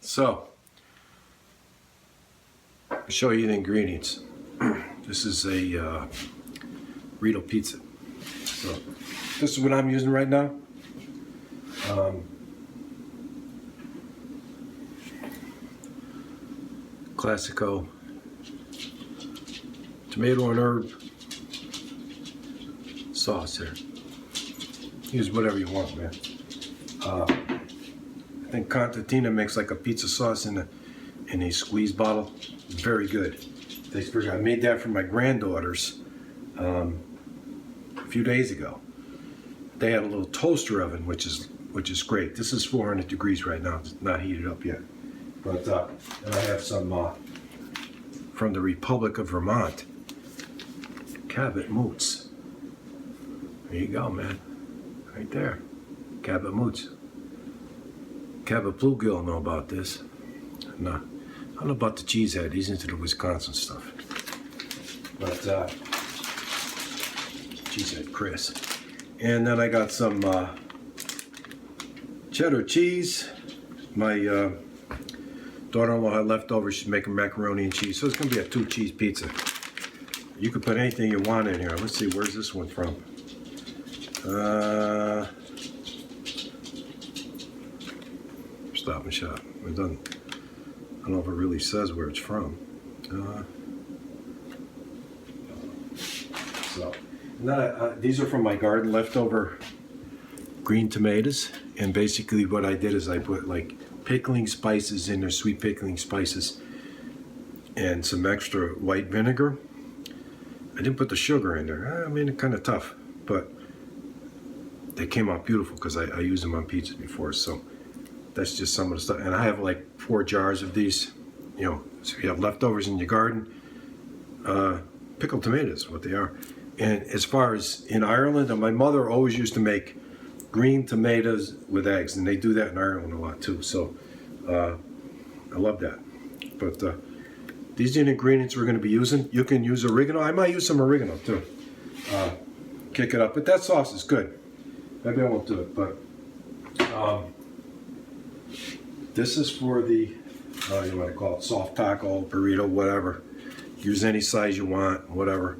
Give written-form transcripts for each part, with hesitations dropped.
So, I'll show you the ingredients. This is a burrito pizza. So, this is what I'm using right now. Classico tomato and herb sauce here. Use whatever you want, man. I think Tortilla makes like a pizza sauce in a squeeze bottle. Very good. I made that for my granddaughters a few days ago. They had a little toaster oven, which is great. This is 400 degrees right now. It's not heated up yet. But and I have some from the Republic of Vermont. Cabot Moots. There you go, man. Right there. Cabot Moots. Cabot Bluegill know about this. And, I don't know about the cheesehead. He's into the Wisconsin stuff. But cheesehead Chris. And then I got some cheddar cheese. My daughter-in-law had leftovers. She's making macaroni and cheese. So it's going to be a 2-cheese pizza. You can put anything you want in here. Let's see, where's this one from? Stop and Shop. I don't know if it really says where it's from. These are from my garden, leftover green tomatoes. And basically what I did is I put like pickling spices in there, sweet pickling spices, and some extra white vinegar. I didn't put the sugar in there. I made it kind of tough, but they came out beautiful because I used them on pizzas before. So that's just some of the stuff. And I have like 4 jars of these, you know, so you have leftovers in your garden. Pickled tomatoes, what they are. And as far as in Ireland, my mother always used to make green tomatoes with eggs, and they do that in Ireland a lot too. So I love that. But these are the ingredients we're going to be using. You can use oregano. I might use some oregano too. Kick it up. But that sauce is good. Maybe I won't do it. But this is for the, you might call it soft taco, burrito, whatever. Use any size you want, whatever.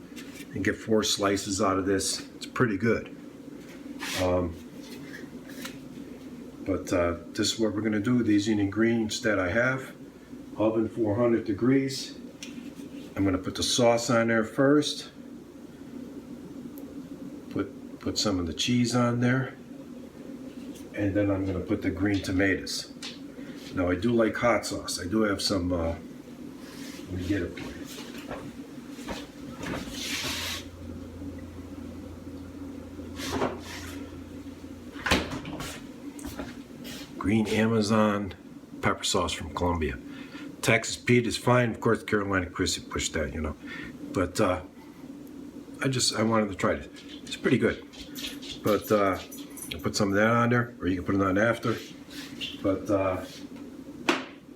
And get 4 slices out of this. It's pretty good. But this is what we're going to do. These are the ingredients that I have. Oven 400 degrees. I'm going to put the sauce on there first. Put some of the cheese on there. And then I'm going to put the green tomatoes. Now I do like hot sauce. I do have some, let me get it for you. Green Amazon pepper sauce from Colombia. Texas Pete is fine. Of course, Carolina Chris pushed that, you know. But I wanted to try it. It's pretty good. But I put some of that on there, or you can put it on after. But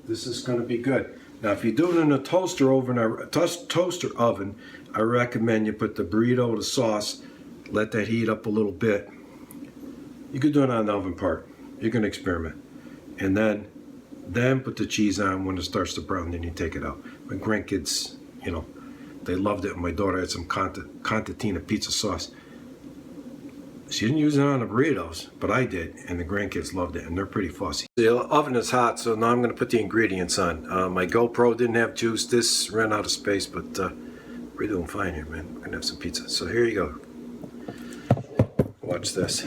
this is going to be good. Now, if you do it in a toaster oven, I recommend you put the burrito, the sauce, let that heat up a little bit. You could do it on the oven part. You can experiment. And then put the cheese on when it starts to brown, then you take it out. My grandkids, you know, they loved it. My daughter had some Tortilla pizza sauce. She didn't use it on the burritos, but I did, and the grandkids loved it, and they're pretty fussy. The oven is hot, so now I'm going to put the ingredients on. My GoPro didn't have juice. This ran out of space, but we're doing fine here, man. We're going to have some pizza. So here you go. Watch this.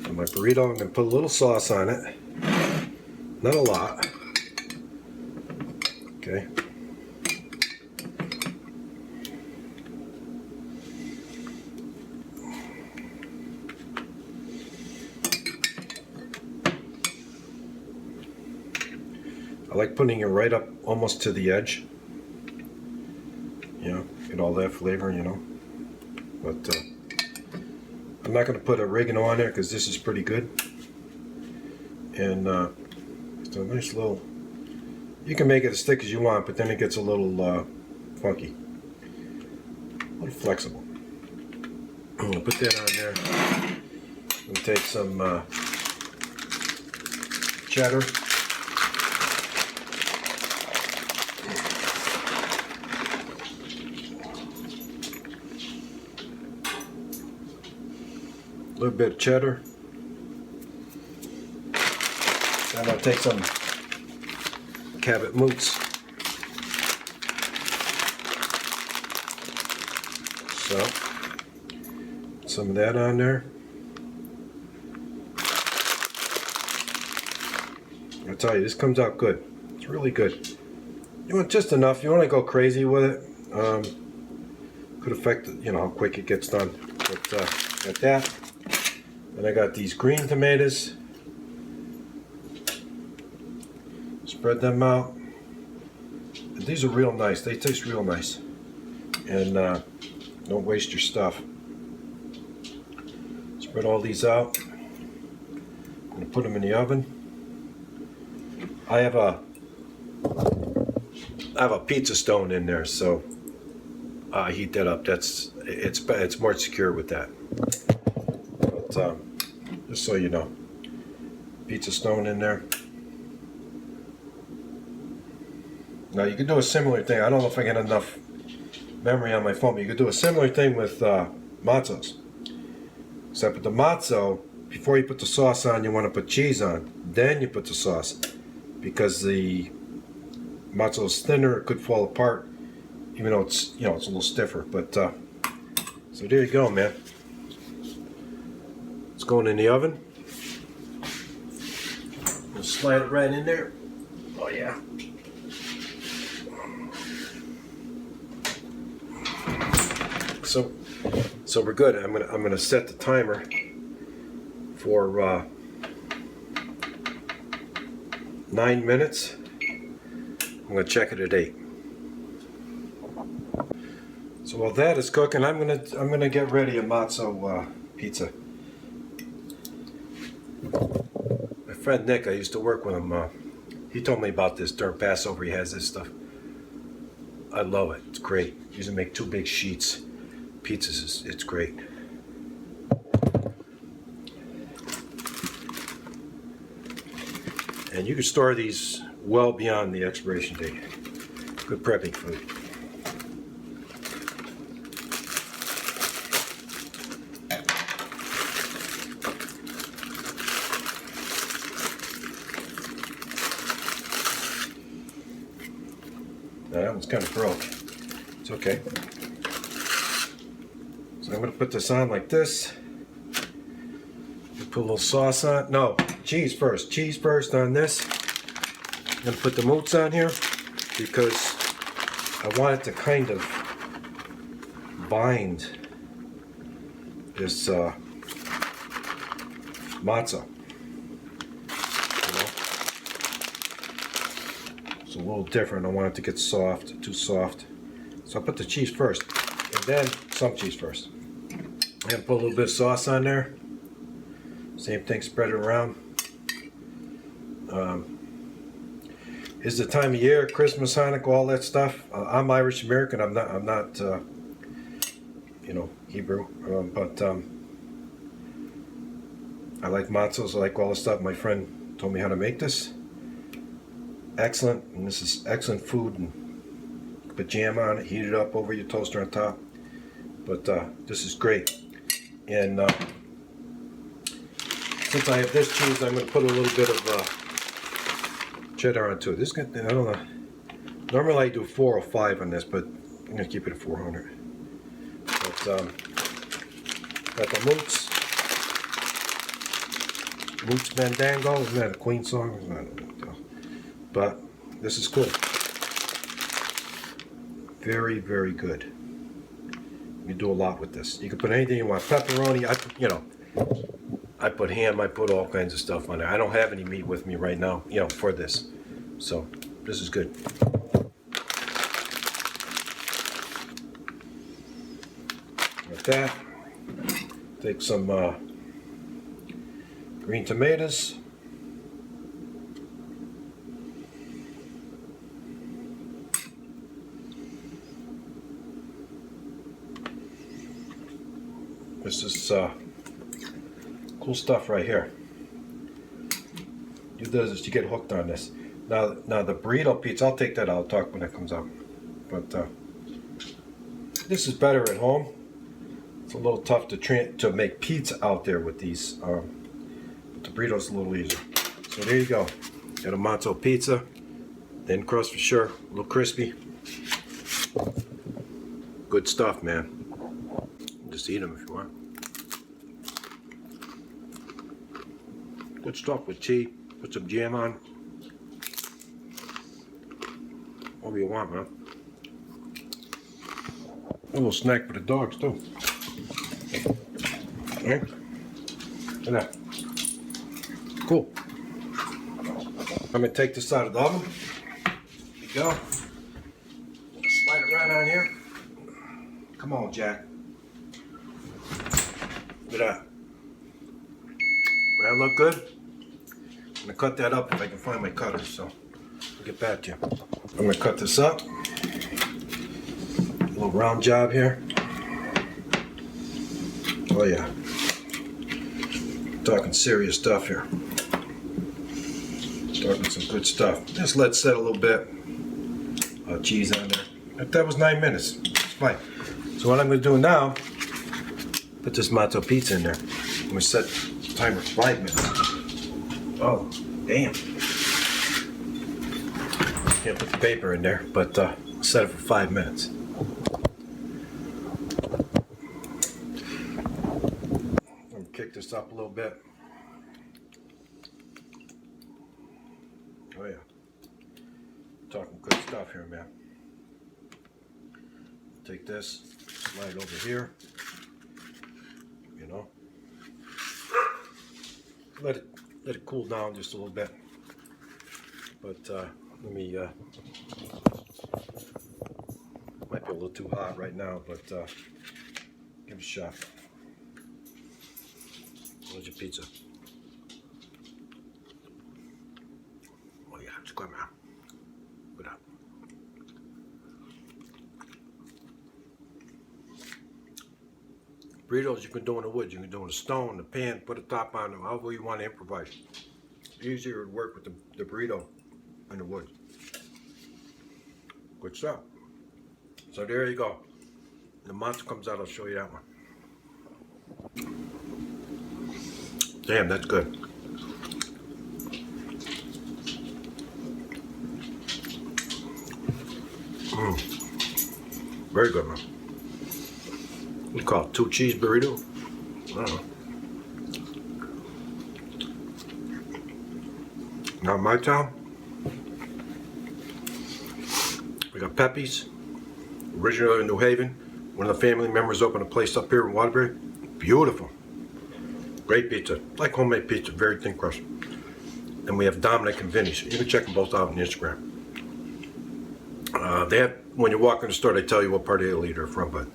For my burrito, I'm going to put a little sauce on it. Not a lot. Okay. I like putting it right up almost to the edge. You know, get all that flavor, you know. But I'm not going to put oregano on there because this is pretty good. And it's a nice little, you can make it as thick as you want, but then it gets a little funky. A little flexible. I'm going to put that on there. I'm going to take some cheddar. A little bit of cheddar. Then I'll take some Cabot Moots. So, some of that on there. I tell you, this comes out good. It's really good. You want just enough. You want to go crazy with it. Could affect, you know, how quick it gets done. But got that. And I got these green tomatoes. Spread them out. And these are real nice. They taste real nice. And don't waste your stuff. Spread all these out. I'm going to put them in the oven. I have a pizza stone in there, so I heat that up. It's more secure with that. But just so you know, pizza stone in there. Now you could do a similar thing. I don't know if I get enough memory on my phone, but you could do a similar thing with matzos. Except with the matzo, before you put the sauce on, you want to put cheese on. Then you put the sauce, because the matzo is thinner, it could fall apart, even though it's, you know, it's a little stiffer. But so there you go, man. It's going in the oven. We'll slide it right in there. Oh yeah. So we're good. I'm gonna set the timer for 9 minutes. I'm gonna check it at 8. So while that is cooking, I'm gonna get ready a matzo pizza. My friend Nick, I used to work with him. He told me about this during Passover. He has this stuff. I love it. It's great. He used to make 2 big sheets. Pizzas, it's great. And you can store these well beyond the expiration date. Good prepping food. Now that one's kind of broke. It's okay. So I'm going to put this on like this. Put a little sauce on. No, cheese first. Cheese first on this. I'm going to put the moots on here because I want it to kind of bind this matzo. You know? It's a little different. I want it to get soft, too soft. So I'll put the cheese first, and then some cheese first. And put a little bit of sauce on there. Same thing, spread it around. It's the time of year, Christmas, Hanukkah, all that stuff. I'm Irish American. I'm not, you know, Hebrew. But I like matzos. I like all the stuff. My friend told me how to make this. Excellent, and this is excellent food. And put jam on it, heat it up over your toaster on top. But this is great. And since I have this cheese, I'm going to put a little bit of cheddar onto it. This I don't know. Normally I do 4 or 5 on this, but I'm going to keep it at 400. But got the Moots Mandango. Isn't that a Queen song? I don't know. But this is cool. Very, very good. You do a lot with this. You can put anything you want. Pepperoni, I put ham, I put all kinds of stuff on there. I don't have any meat with me right now, you know, for this. So, this is good. Like that. Take some green tomatoes. This is cool stuff right here. you do this, you get hooked on this. Now the burrito pizza, I'll take that out. I'll talk when it comes out. But this is better at home. It's a little tough to make pizza out there with these. But the burrito's a little easier. So there you go. Got a Matzo pizza. Thin crust for sure. A little crispy. Good stuff, man. Just eat them if you want. Good stuff with tea. Put some jam on. Whatever you want, man. A little snack for the dogs, too. Okay? Look at that. Cool. I'm going to take this out of the oven. There you go. Slide it right on here. Come on, Jack. Look at that. That look good? I'm going to cut that up if I can find my cutter, so I'll get back to you. I'm going to cut this up. A little round job here. Oh yeah. Talking serious stuff here. Talking some good stuff. Just let it set a little bit. Cheese on there. That was 9 minutes. It's fine. So what I'm going to do now, put this Matzo pizza in there. I'm going to set the timer for 5 minutes. Oh, damn. Can't put the paper in there, but set it for 5 minutes. I'm going to kick this up a little bit. Oh yeah. Talking good stuff here, man. Take this, slide it over here. You know. Let it cool down just a little bit. But let me might be a little too hot right now, but give it a shot. Where's your pizza? Oh yeah, it's good, man. Good up. Burritos you can do in the wood. You can do in a stone, the pan, put a top on them, however you want to improvise. Easier to work with the burrito in the wood. Good stuff. So there you go. The Matzo comes out, I'll show you that one. Damn, that's good. Very good, man. We call it 2 cheese burrito. I don't know. Now in my town, we got Pepe's, originally in New Haven. One of the family members opened a place up here in Waterbury. Beautiful. Great pizza. Like homemade pizza, very thin crust. And we have Dominic and Vinny's. You can check them both out on Instagram. They have, when you walk in the store, they tell you what part of Italy they're from, but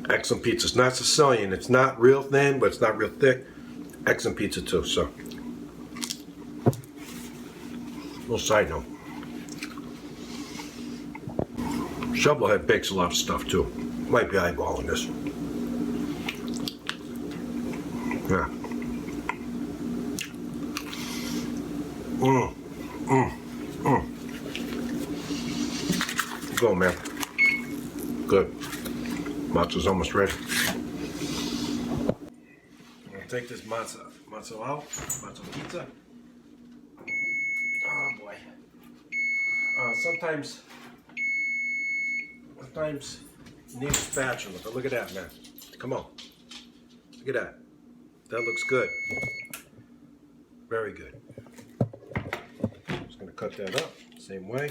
excellent pizza. It's not Sicilian. It's not real thin, but it's not real thick. Excellent pizza too, so. Little side note. Shovelhead bakes a lot of stuff too. Might be eyeballing this. Yeah. Go, man. Good. Matzo's almost ready. I'm gonna take this matzo out. Matzo pizza. Oh boy. Sometimes you need a spatula, but look at that, man. Come on. Look at that. That looks good. Very good. Just gonna cut that up, same way.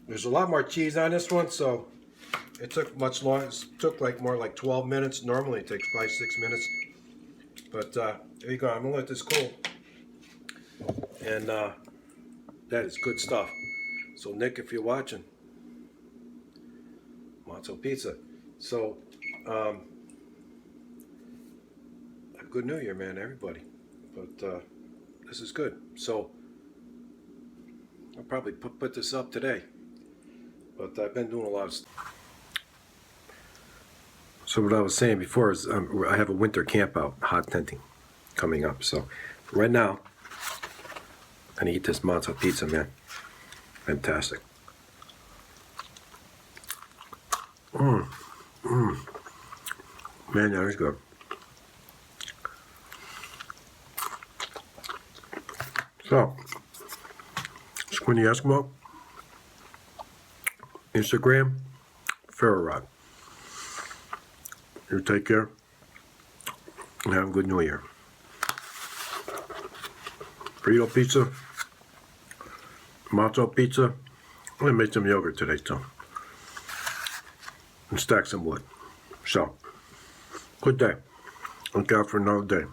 There's a lot more cheese on this one, so it took much longer. It took more like 12 minutes. Normally it takes 5-6 minutes. But there you go. I'm gonna let this cool. And that is good stuff. So Nick, if you're watching, Matzo pizza. So a good New Year, man, everybody. But this is good. So I'll probably put this up today. But I've been doing a lot of stuff. So what I was saying before is I have a winter camp out, hot tenting, coming up. So right now and eat this matzo pizza, man. Fantastic. Man, that is good. So, Squinty Eskimo, Instagram, Ferrorod. You take care and have a good New Year. Burrito pizza, matzo pizza. I'm gonna make some yogurt today too, and stack some wood. So, good day. Look out for another day.